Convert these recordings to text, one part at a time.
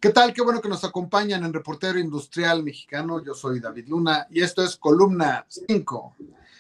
¿Qué tal? Qué bueno que nos acompañan en Reportero Industrial Mexicano. Yo soy David Luna y esto es Columna 5.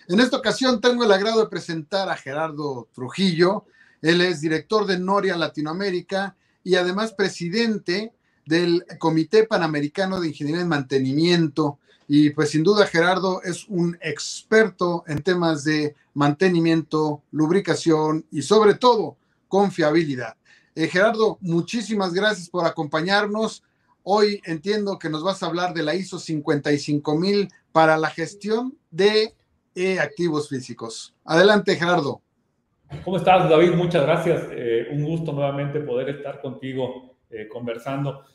En esta ocasión tengo el agrado de presentar a Gerardo Trujillo. Él es director de Noria Latinoamérica y además presidente del Comité Panamericano de Ingeniería en Mantenimiento. Y pues sin duda Gerardo es un experto en temas de mantenimiento, lubricación y sobre todo confiabilidad. Gerardo, muchísimas gracias por acompañarnos. Hoy entiendo que nos vas a hablar de la ISO 55000 para la gestión de activos físicos. Adelante, Gerardo. ¿Cómo estás, David? Muchas gracias. Un gusto nuevamente poder estar contigo conversando.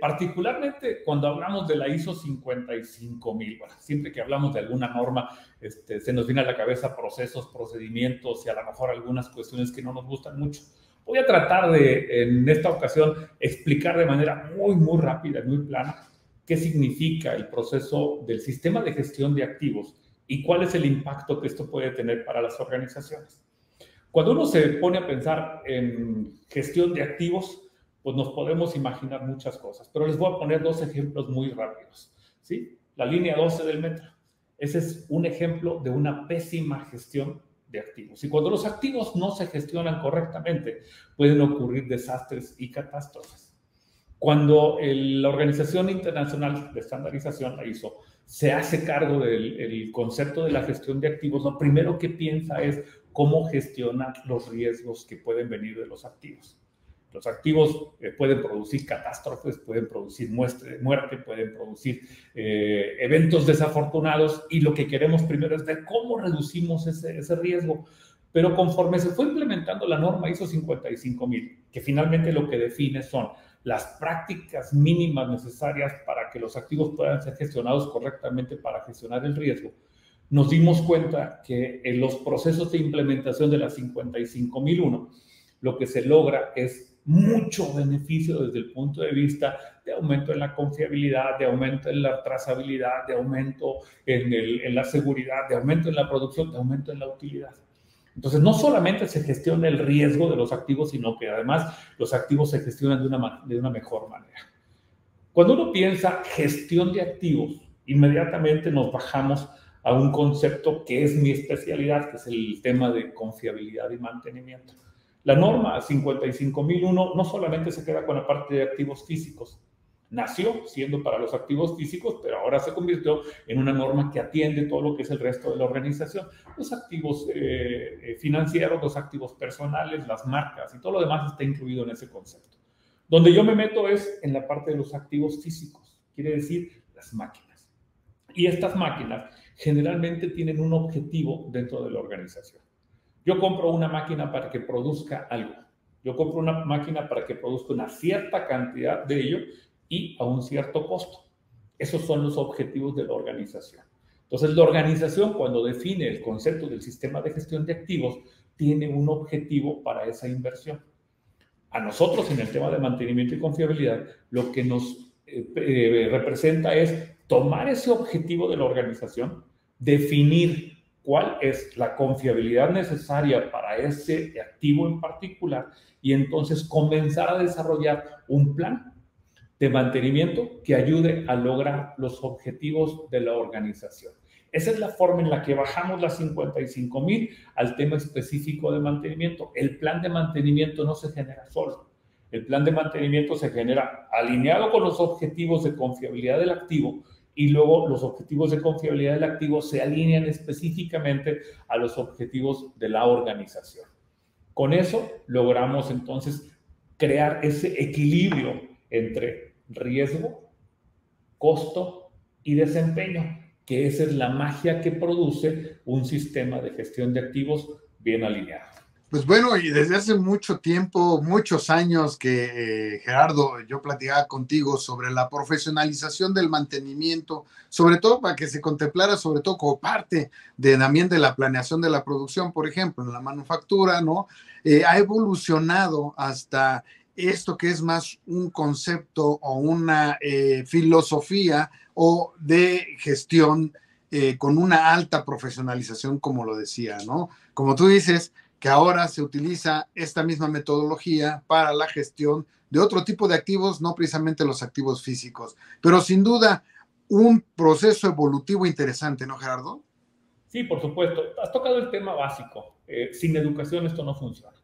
Particularmente cuando hablamos de la ISO 55000, bueno, siempre que hablamos de alguna norma, se nos viene a la cabeza procesos, procedimientos y a lo mejor algunas cuestiones que no nos gustan mucho. Voy a tratar de, en esta ocasión, explicar de manera muy rápida, muy plana, qué significa el proceso del sistema de gestión de activos y cuál es el impacto que esto puede tener para las organizaciones. Cuando uno se pone a pensar en gestión de activos, pues nos podemos imaginar muchas cosas, pero les voy a poner dos ejemplos muy rápidos, ¿sí? La línea 12 del metro. Ese es un ejemplo de una pésima gestión de activos. Y cuando los activos no se gestionan correctamente, pueden ocurrir desastres y catástrofes. Cuando la Organización Internacional de Estandarización, la ISO, se hace cargo del concepto de la gestión de activos, lo primero que piensa es cómo gestionar los riesgos que pueden venir de los activos. Los activos pueden producir catástrofes, pueden producir muerte, pueden producir eventos desafortunados y lo que queremos primero es ver cómo reducimos ese riesgo. Pero conforme se fue implementando la norma ISO 55000, que finalmente lo que define son las prácticas mínimas necesarias para que los activos puedan ser gestionados correctamente para gestionar el riesgo, nos dimos cuenta que en los procesos de implementación de la 55001, lo que se logra es mucho beneficio desde el punto de vista de aumento en la confiabilidad, de aumento en la trazabilidad, de aumento en la seguridad, de aumento en la producción, de aumento en la utilidad. Entonces, no solamente se gestiona el riesgo de los activos, sino que además los activos se gestionan de una mejor manera. Cuando uno piensa gestión de activos, inmediatamente nos bajamos a un concepto que es mi especialidad, que es el tema de confiabilidad y mantenimiento. La norma 55001 no solamente se queda con la parte de activos físicos. Nació siendo para los activos físicos, pero ahora se convirtió en una norma que atiende todo lo que es el resto de la organización. Los activos financieros, los activos personales, las marcas y todo lo demás está incluido en ese concepto. Donde yo me meto es en la parte de los activos físicos, quiere decir las máquinas. Y estas máquinas generalmente tienen un objetivo dentro de la organización. Yo compro una máquina para que produzca algo. Yo compro una máquina para que produzca una cierta cantidad de ello y a un cierto costo. Esos son los objetivos de la organización. Entonces, la organización, cuando define el concepto del sistema de gestión de activos, tiene un objetivo para esa inversión. A nosotros, en el tema de mantenimiento y confiabilidad, lo que nos representa es tomar ese objetivo de la organización, definir cuál es la confiabilidad necesaria para ese activo en particular y entonces comenzar a desarrollar un plan de mantenimiento que ayude a lograr los objetivos de la organización. Esa es la forma en la que bajamos las 55000 al tema específico de mantenimiento. El plan de mantenimiento no se genera solo. El plan de mantenimiento se genera alineado con los objetivos de confiabilidad del activo y luego los objetivos de confiabilidad del activo se alinean específicamente a los objetivos de la organización. Con eso logramos entonces crear ese equilibrio entre riesgo, costo y desempeño, que esa es la magia que produce un sistema de gestión de activos bien alineado. Pues bueno, y desde hace mucho tiempo, muchos años que Gerardo, yo platicaba contigo sobre la profesionalización del mantenimiento, sobre todo para que se contemplara sobre todo como parte también de la planeación de la producción, por ejemplo, en la manufactura, ¿no? Ha evolucionado hasta esto que es más un concepto o una filosofía o de gestión con una alta profesionalización, como lo decía, ¿no? Como tú dices, que ahora se utiliza esta misma metodología para la gestión de otro tipo de activos, no precisamente los activos físicos. Pero sin duda, un proceso evolutivo interesante, ¿no, Gerardo? Sí, por supuesto. Has tocado el tema básico. Sin educación esto no funciona.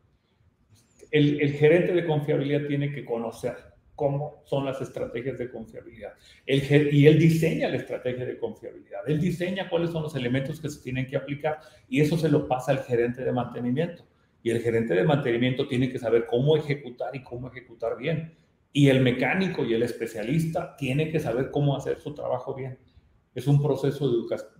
El gerente de confiabilidad tiene que conocer cómo son las estrategias de confiabilidad. Y él diseña la estrategia de confiabilidad. Él diseña cuáles son los elementos que se tienen que aplicar y eso se lo pasa al gerente de mantenimiento. Y el gerente de mantenimiento tiene que saber cómo ejecutar y cómo ejecutar bien. Y el mecánico y el especialista tiene que saber cómo hacer su trabajo bien. Es un proceso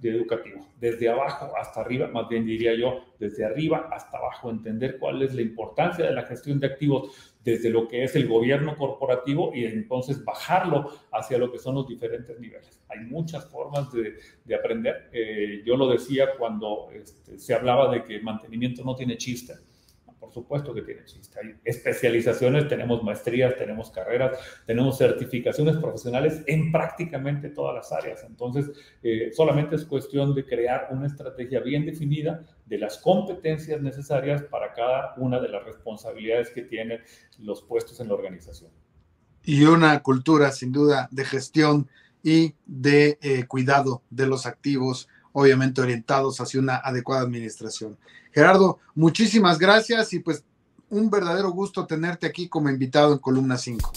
educativo, desde abajo hasta arriba, más bien diría yo, desde arriba hasta abajo, entender cuál es la importancia de la gestión de activos desde lo que es el gobierno corporativo y entonces bajarlo hacia lo que son los diferentes niveles. Hay muchas formas de aprender. Yo lo decía cuando se hablaba de que mantenimiento no tiene chiste. Por supuesto que tiene chiste. Hay especializaciones, tenemos maestrías, tenemos carreras, tenemos certificaciones profesionales en prácticamente todas las áreas. Entonces, solamente es cuestión de crear una estrategia bien definida de las competencias necesarias para cada una de las responsabilidades que tienen los puestos en la organización. Y una cultura, sin duda, de gestión y de cuidado de los activos, obviamente orientados hacia una adecuada administración. Gerardo, muchísimas gracias y pues un verdadero gusto tenerte aquí como invitado en Columna 5.